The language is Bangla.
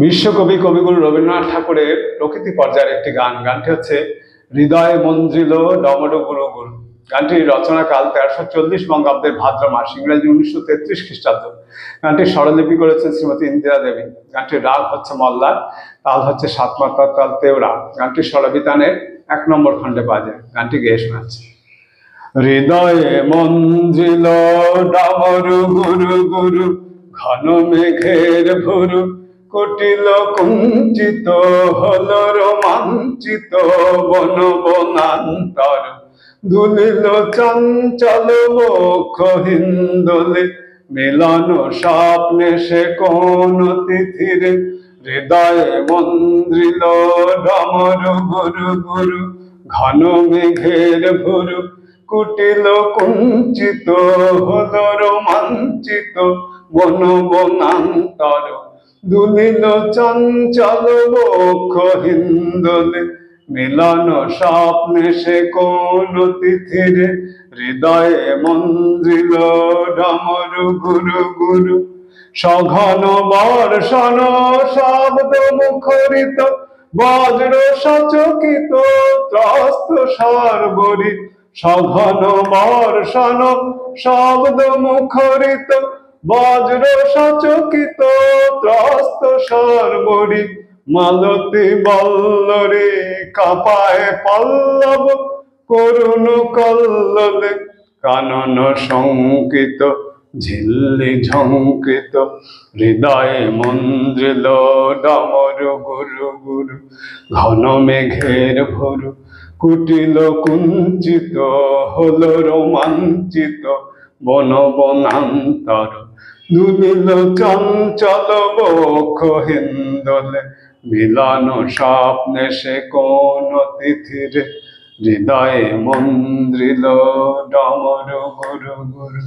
বিশ্বকবি কবিগুরু রবীন্দ্রনাথ ঠাকুরের প্রকৃতি পর্যায়ের একটি গান। গানটি হচ্ছে হৃদয়ে মন্দ্রিল ডমরু গুরু গুরু। গানটির রচনাকাল 1340 বঙ্গাব্দের ভাদ্র মাস, ইংরেজি 1933 খ্রিস্টাব্দ। গানটির স্বরলিপি করেছেন শ্রীমতী ইন্দিরা দেবী। গানটির রাগ হচ্ছে মল্লার, তাল হচ্ছে সাত মাত্রার তাল তেওরা। গানটির স্বরবিতানের 1 নম্বর খণ্ডে পাওয়া যায়। গানটি গেয়ে শোনাচ্ছে। হৃদয়ে মন্দ্রিল ডমরু গুরু গুরু, ঘন মেঘের ভুরু কুটিল কুঞ্চিত হল রোমাঞ্চিত বন বনান্তর। দুলিল চঞ্চল বক্ষ হিন্দোলে, মিলন স্বপ্নে সে কোন তিথিরে। হৃদয়ে মন্দ্রিল ডমরু গুরু গুরু, ঘন মেঘের ভুরু কুটিল কুঞ্চিত হল রোমাঞ্চিত বন বনান্তর। দুলিল চঞ্চল বক্ষ হিন্দোলে, মিলন স্বপ্নে সে কোন তিথিরে। হৃদয়ে মন্দ্রিল ডমরু গুরু গুরু, সঘন বর্ষণ শব্দ মুখরিত, বজ্র সচকিত ত্রস্ত সর্বরি। সঘন বর্ষণ শব্দ মুখরিত, বজ্র সচকিত ত্রস্ত সর্বরি। মালতী বল্লরী কাঁপায় পল্লব, করুণ কল্লোলে কানন শঙ্কিত ঝিল্লি ঝঙ্কিত। হৃদয়ে মন্দ্রিল ডমরু গুরু গুরু, ঘন মেঘের ভুরু কুটিল কুঞ্চিত হল রোমাঞ্চিত বন বনান্তর। দুলিল চঞ্চল বক্ষ হিন্দোলে, মিলন স্বপ্নে সে কোন তিথিরে। হৃদয়ে মন্দ্রিল ডমরু গুরু গুরু।